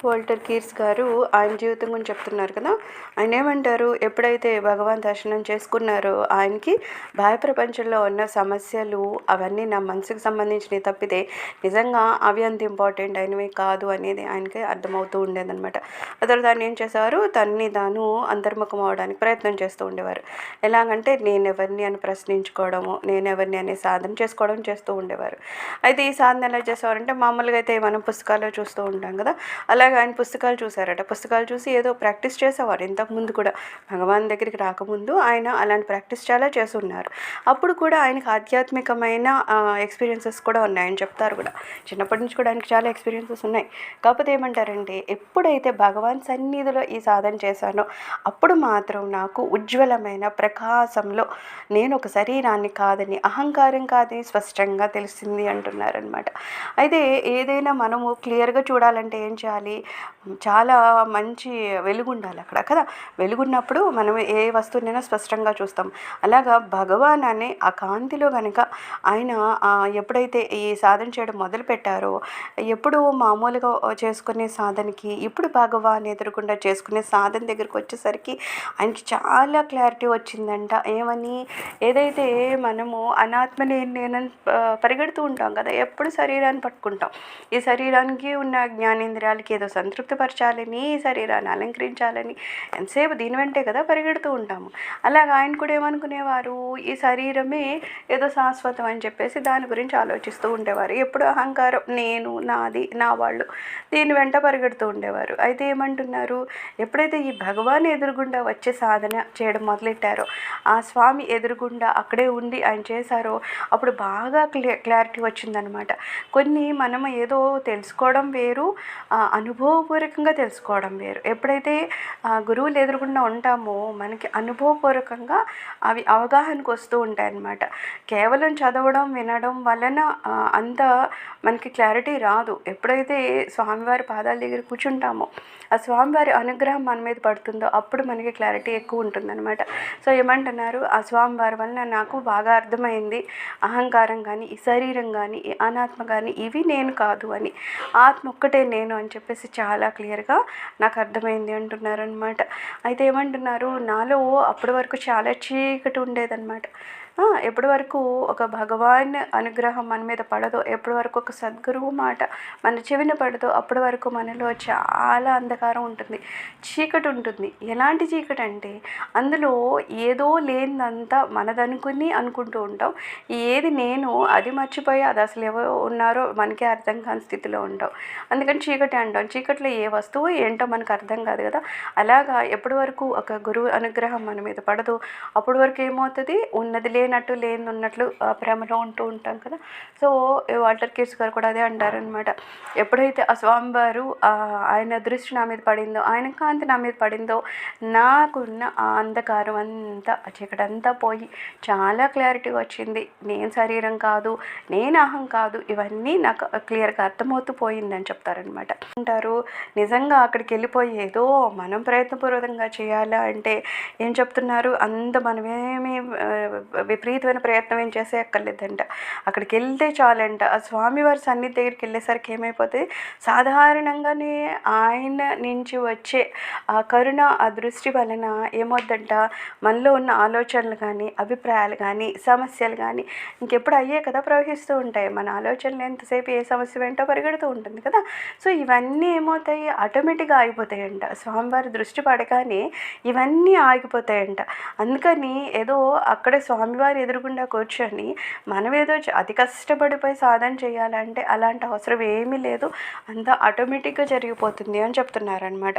Walter కీర్స్ గారు ఆయన జీవితం గురించి చెప్తున్నారు కదా. ఆయన ఏమంటారు, ఎప్పుడైతే భగవాన్ దర్శనం చేసుకున్నారో ఆయనకి బాహ్య ప్రపంచంలో ఉన్న సమస్యలు అవన్నీ నా మనసుకు సంబంధించినవి తప్పితే నిజంగా అవి అంత ఇంపార్టెంట్ అయినవి కాదు అనేది ఆయనకి అర్థమవుతూ ఉండేదన్నమాట. ఆ తర్వాత ఆయన ఏం చేసేవారు, తన్ని తాను అంతర్ముఖం అవడానికి ప్రయత్నం చేస్తూ ఉండేవారు. ఎలాగంటే నేనెవరిని అని ప్రశ్నించుకోవడము, నేనెవరిని అనే సాధన చేసుకోవడం చేస్తూ ఉండేవారు. అయితే ఈ సాధన ఎలా చేసేవారంటే, మామూలుగా అయితే మనం పుస్తకాల్లో చూస్తూ ఉంటాం కదా, అలాగే ఆయన పుస్తకాలు చూసారట. పుస్తకాలు చూసి ఏదో ప్రాక్టీస్ చేసేవారు. ఇంతకుముందు కూడా భగవాన్ దగ్గరికి రాకముందు ఆయన అలాంటి ప్రాక్టీస్ చాలా చేస్తున్నారు. అప్పుడు కూడా ఆయనకు ఆధ్యాత్మికమైన ఎక్స్పీరియన్సెస్ కూడా ఉన్నాయని చెప్తారు కూడా. చిన్నప్పటి నుంచి కూడా ఆయనకి చాలా ఎక్స్పీరియన్సెస్ ఉన్నాయి. కాకపోతే ఏమంటారంటే, ఎప్పుడైతే భగవాన్ సన్నిధిలో ఈ సాధన చేశానో అప్పుడు మాత్రం నాకు ఉజ్వలమైన ప్రకాశంలో నేను ఒక శరీరాన్ని కాదని, అహంకారం కాదని స్పష్టంగా తెలిసింది అంటున్నారనమాట. అయితే ఏదైనా మనము క్లియర్గా చూడాలంటే ఏం చేయాలి, చాలా మంచి వెలుగు ఉండాలి అక్కడ కదా. వెలుగున్నప్పుడు మనం ఏ వస్తువునైనా స్పష్టంగా చూస్తాం. అలాగా భగవాన్ అనే ఆ కాంతిలో కనుక ఆయన ఎప్పుడైతే ఈ సాధన చేయడం మొదలు పెట్టారో, ఎప్పుడు మామూలుగా చేసుకునే సాధనకి ఇప్పుడు భగవాన్ ఎదురుకుండా చేసుకునే సాధన దగ్గరికి వచ్చేసరికి ఆయనకి చాలా క్లారిటీ వచ్చిందంట. ఏమని, ఏదైతే మనము అనాత్మని నేను పరిగెడుతూ ఉంటాం కదా, ఎప్పుడు శరీరాన్ని పట్టుకుంటాం. ఈ శరీరానికి ఉన్న జ్ఞానేంద్రియాలకి ఏదో సంతృప్తిపరచాలని, శరీరాన్ని అలంకరించాలని ఎంతసేపు దీని వెంటే కదా పరిగెడుతూ ఉంటాము. అలాగా ఆయన కూడా ఏమనుకునేవారు, ఈ శరీరమే ఏదో శాశ్వతం అని చెప్పేసి దాని గురించి ఆలోచిస్తూ ఉండేవారు. ఎప్పుడు అహంకారం, నేను, నాది, నా వాళ్ళు, దీని వెంట పరిగెడుతూ ఉండేవారు. అయితే ఏమంటున్నారు, ఎప్పుడైతే ఈ భగవాన్ ఎదురుగుండా వచ్చే సాధన చేయడం మొదలెట్టారో, ఆ స్వామి ఎదురుగుండా అక్కడే ఉండి ఆయన చేశారో, అప్పుడు బాగా క్లారిటీ వచ్చిందనమాట. కొన్ని మనం ఏదో తెలుసుకోవడం వేరు, అనుభవపూర్వకంగా తెలుసుకోవడం వేరు. ఎప్పుడైతే గురువులు ఎదురుకుండా ఉంటామో మనకి అనుభవపూర్వకంగా అవి అవగాహనకు వస్తూ ఉంటాయన్నమాట. కేవలం చదవడం వినడం వలన అంత మనకి క్లారిటీ రాదు. ఎప్పుడైతే స్వామివారి పాదాల దగ్గర కూర్చుంటామో, ఆ స్వామివారి అనుగ్రహం మన మీద పడుతుందో అప్పుడు మనకి క్లారిటీ ఎక్కువ ఉంటుందన్నమాట. సో ఏమంటున్నారు, ఆ స్వామివారి వలన నాకు బాగా అర్థమైంది, అహంకారం కానీ, ఈ శరీరం కానీ, ఈ అనాత్మ కానీ ఇవి నేను కాదు అని, ఆత్మ ఒక్కటే నేను అని చెప్పేసి చాలా క్లియర్గా నాకు అర్థమైంది అంటున్నారనమాట. అయితే ఏమంటున్నారు, నాలో అప్పటి వరకు చాలా చీకటి ఉండేదన్నమాట. ఎప్పటి వరకు ఒక భగవాన్ అనుగ్రహం మన మీద పడదో, ఎప్పటి వరకు ఒక సద్గురువు మాట మన చెవిన పడదో అప్పటి వరకు మనలో చాలా అంధకారం ఉంటుంది, చీకటి ఉంటుంది. ఎలాంటి చీకటి అంటే, అందులో ఏదో లేనిదంతా మనదనుకుని అనుకుంటూ ఉంటాం. ఏది నేను అది మర్చిపోయి అది అసలు ఎవరు ఉన్నారో మనకే అర్థం కాని స్థితిలో ఉంటాం. అందుకని చీకటి అంటాం. చీకటిలో ఏ వస్తువు ఏంటో మనకు అర్థం కాదు కదా. అలాగా ఎప్పటి వరకు ఒక గురువు అనుగ్రహం మన మీద పడదో అప్పటి వరకు ఏమవుతుంది, ఉన్నది లేనట్టు లేని ఉన్నట్లు ప్రేమలో ఉంటూ ఉంటాం కదా. సో వాల్టర్ కీర్స్ గారు కూడా అదే అంటారనమాట. ఎప్పుడైతే ఆ స్వామివారు ఆయన దృష్టి నా మీద పడిందో, ఆయన కాంతి నా మీద పడిందో, నాకున్న ఆ అంధకారం అంతా, ఆ చీకటి అంతా పోయి చాలా క్లారిటీ వచ్చింది. నేను శరీరం కాదు, నేను అహం కాదు, ఇవన్నీ నాకు క్లియర్గా అర్థమవుతూ పోయిందని చెప్తారనమాట. అంటారు, నిజంగా అక్కడికి వెళ్ళిపోయి ఏదో మనం ప్రయత్నపూర్వకంగా చేయాలా అంటే ఏం చెప్తున్నారు, అంత మనమేమి విపరీతమైన ప్రయత్నం ఏం చేసే అక్కర్లేదంట. అక్కడికి వెళ్తే చాలంట. ఆ స్వామివారి సన్నిధి దగ్గరికి వెళ్ళేసరికి ఏమైపోతుంది, సాధారణంగానే ఆయన నుంచి వచ్చే ఆ కరుణ, ఆ దృష్టి వలన ఏమవుద్దంట, మనలో ఉన్న ఆలోచనలు కానీ, అభిప్రాయాలు కానీ, సమస్యలు కానీ ఇంకెప్పుడు అయ్యే కదా ప్రవహిస్తూ ఉంటాయి. మన ఆలోచనలు ఎంతసేపు ఏ సమస్య వెంటో పరిగెడుతూ ఉంటుంది కదా. సో ఇవన్నీ ఏమవుతాయి, ఆటోమేటిక్గా ఆగిపోతాయంట. స్వామివారి దృష్టి పడగానే ఇవన్నీ ఆగిపోతాయంట. అందుకని ఏదో అక్కడే స్వామివారి ఎదురుగుండా కూర్చొని మనం ఏదో అతి కష్టపడిపోయి సాధన చేయాలంటే అలాంటి అవసరం ఏమీ లేదు, అంతా ఆటోమేటిక్గా జరిగిపోతుంది అని చెప్తున్నారనమాట.